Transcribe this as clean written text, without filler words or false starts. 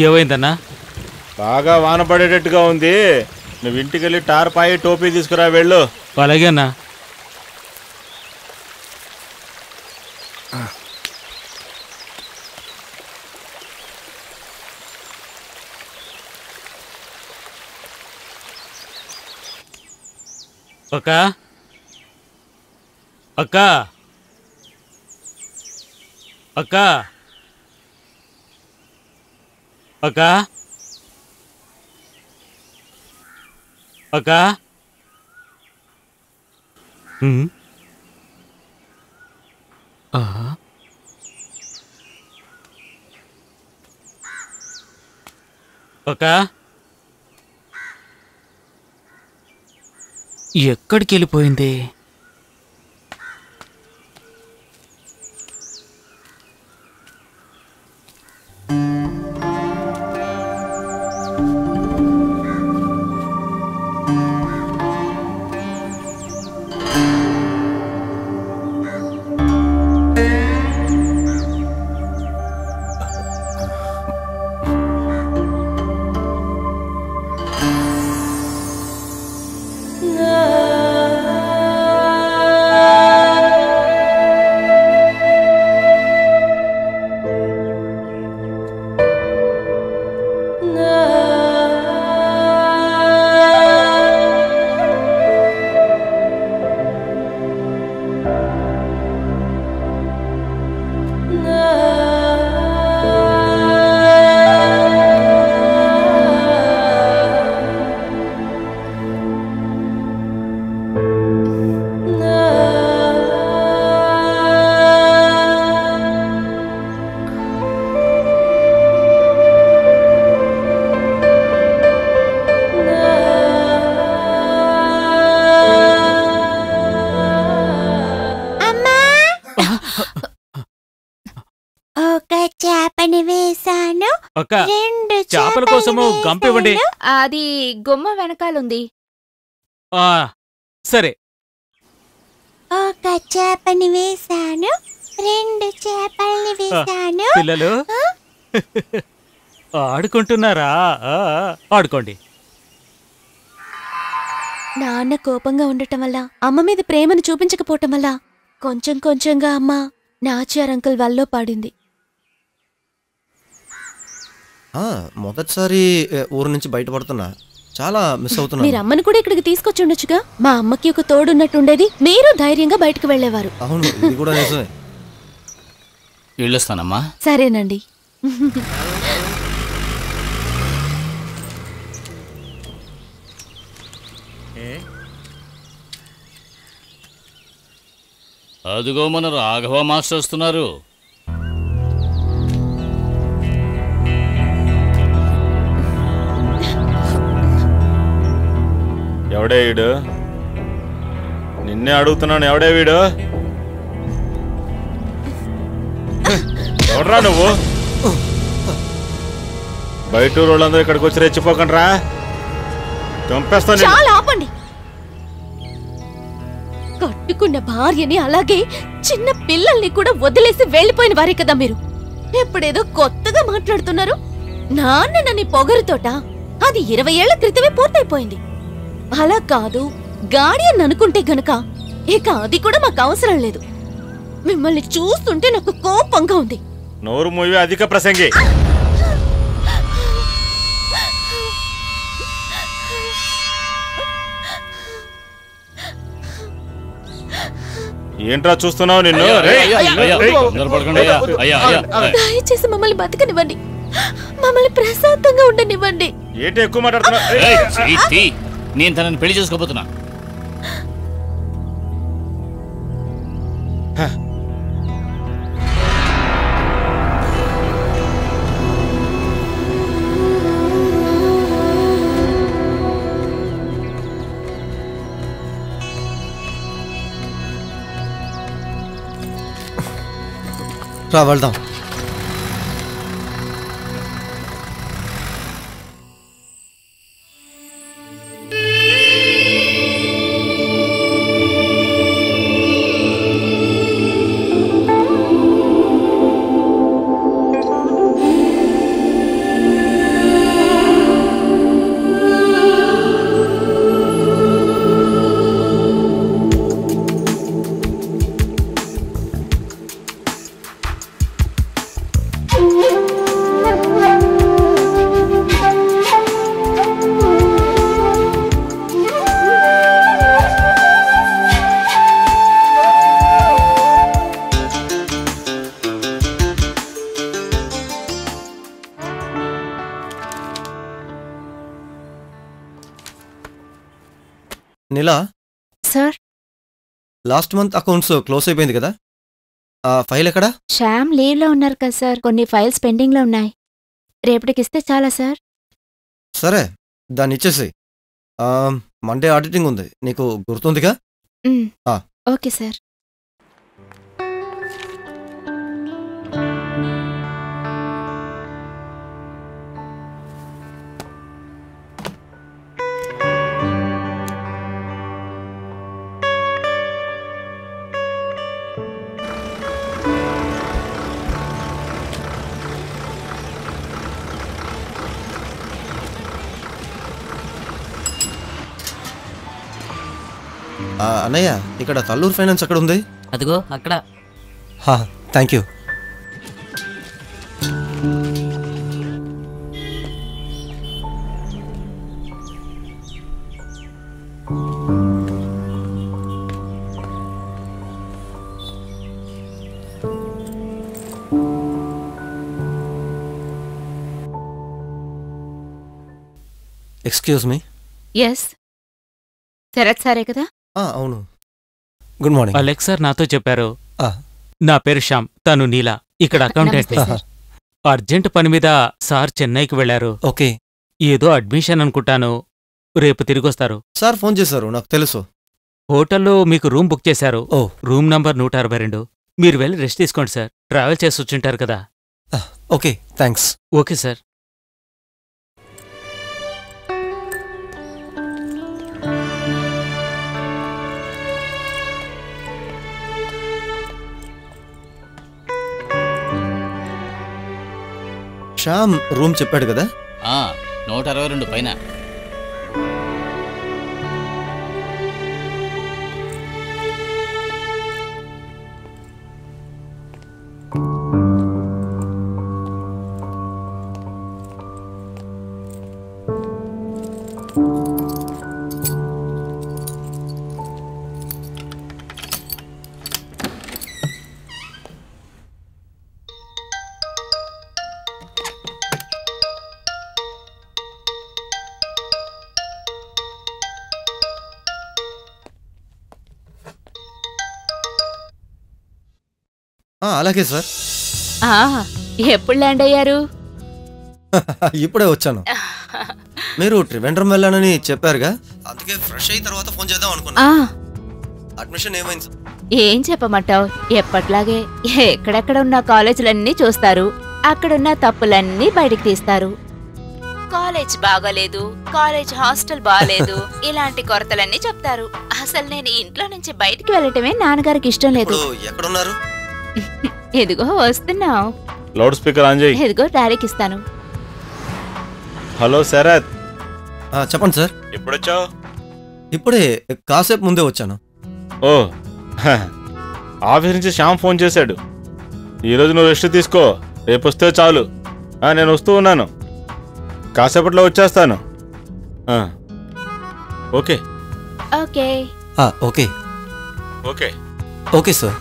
ఏమైందన్నా? బాగా వాన పడేటట్టుగా ఉంది. నువ్వు ఇంటికెళ్ళి టార్పాయి టోపీ తీసుకురా వెళ్ళు. అలాగే అన్నా. అక్క అక్క అక్క అక్క అక్క అక్క ఎక్కడికి వెళ్ళిపోయింది? చేపల కోసము గంపివ్వండి. అది గుమ్మ వెనకాలుంది. సరే. ఒక చేపని వేశాను, 2 చేపల్ని వేశాను. పిల్లలు ఆడుకుంటున్నారా? ఆడుకోండి. నాన్న కోపంగా ఉండటం వల్ల, అమ్మ మీద ప్రేమను చూపించకపోవటం వల్ల కొంచెం కొంచెంగా అమ్మ నాచార్ అంకుల్ వల్లో పడింది. మొదటిసారి ఊరు నుంచి బయటపడుతున్నా, చాలా మిస్ అవుతున్నా. మీరు అమ్మను కూడా ఇక్కడికి తీసుకొచ్చి ఉండొచ్చుగా. మా అమ్మకి ఒక తోడున్నట్టుండేది, మీరు ధైర్యంగా బయటకు వెళ్లేవారు. అవును, ఇది కూడా నిజమే. వెళ్ళొస్తానమ్మా. సరేనండి. అదిగో మన రాఘవ మాస్టర్ వస్తున్నారు. ఎవడే వీడు? నిన్నే అడుగుతున్నాను, ఎవడే వీడు? ఎవడ్రా నువ్వు? బయట వాళ్ళందరూ ఇక్కడికి వచ్చి రెచ్చిపోకండి రా, చంపేస్తాను. చాలా ఆపండి. కట్టుకున్న భార్యని అలాగే చిన్న పిల్లల్ని కూడా వదిలేసి వెళ్లిపోయిన వారే కదా మీరు. ఎప్పుడేదో కొత్తగా మాట్లాడుతున్నారు. నాన్న నన్ను పొగరుతోట అది 20 ఏళ్ల క్రితమే పూర్తయిపోయింది. అలా కాదు, గార్డియన్ అనుకుంటే గనక ఇక అది కూడా మాకు అవసరం లేదు. మిమ్మల్ని చూస్తుంటే నాకు కోపంగా ఉంది. నోరు మూవి, అధిక ప్రసంగి. ఏంట్రా చూస్తున్నావు? నిన్ను దయచేసి మమ్మల్ని బతకనివ్వండి, మమ్మల్ని ప్రశాంతంగా ఉండనివ్వండి. ఏంటి ఎక్కువ మాట్లాడుతున్నావు? నేను తనని పెళ్లి చేసుకోబోతున్నా. రా వెళ్దాం. నీలా, sir last month accounts close అయిపోయింది కదా, ఆ ఫైల్ ఎక్కడా? శ్యామ్ లీవ్లో ఉన్నారు కదా సార్, కొన్ని ఫైల్స్ పెండింగ్లో ఉన్నాయి. రేపటికిస్తే చాలా సార్. సరే, దాన్ని ఇచ్చేసి. మండే ఆడిటింగ్ ఉంది, నీకు గుర్తుందిగా? ఆ. Okay sir. అన్నయ్య, ఇక్కడ తల్లూరు ఫైనాన్స్ అక్కడ ఉంది. అదిగో అక్కడ. Thank you. Excuse me. Yes, Sharat సారే కదా? అవును. Good morning. అలెక్స్ సార్ నాతో చెప్పారు. నా పేరు శ్యామ్, తను నీలా, ఇక్కడ అకౌంటెంట్. అర్జెంట్ పని మీద సార్ చెన్నైకి వెళ్లారు. ఓకే. ఏదో అడ్మిషన్ అనుకుంటాను, రేపు తిరిగొస్తారు. సార్ ఫోన్ చేశారు, నాకు తెలుసు. హోటల్లో మీకు రూమ్ బుక్ చేశారు. ఓ, రూమ్ నంబర్ 162. మీరు వెళ్ళి రెస్ట్ తీసుకోండి సార్, ట్రావెల్ చేసి వచ్చుంటారు కదా. Okay, thanks. Okay sir. Shyam room చెప్పాడు కదా? 162 పైన. అలాగే సార్. ఎప్పుడు ల్యాండ్ అయ్యారు? ఇప్పుడే వచ్చాను. మీరు ట్రివెండ్రం వెళ్ళానని చెప్పారుగా, అందుకే ఫ్రెష్ అయిన తర్వాత ఫోన్ చేద్దాం అనుకున్నా. అడ్మిషన్ ఏమైంది? ఏం చెప్పమంటావు, ఎప్పట్లాగే ఎక్కడెక్కడ ఉన్న కాలేజీలన్నీ చూస్తారు, అక్కడున్న తప్పులన్నీ బయటికి తీస్తారు. కాలేజ్ బాగోలేదు, కాలేజ్ హాస్టల్ బాగలేదు, ఇలాంటి కొరతలన్నీ చెప్తారు. అసలు నేను ఇంట్లో నుంచి బయటికి వెళ్ళటమే నాన్నగారికి ఇష్టం లేదు. ఎక్కడున్నారు? ఎదుగో వస్తున్నావు. లౌడ్ స్పీకర్ ఆన్ చేయి. ఎదుగో డాడీకి ఇస్తాను. హలో శరత్. చెప్పండి సార్. ఎప్పుడొచ్చావు? ఇప్పుడే కాసేపు ముందే వచ్చాను. ఓ, ఆఫీస్ నుంచి శ్యామ్ ఫోన్ చేశాడు. ఈరోజు నువ్వు రెస్ట్ తీసుకో, రేపు వస్తే చాలు. నేను వస్తూ ఉన్నాను, కాసేపట్లో వచ్చేస్తాను. Okay okay okay okay okay sir.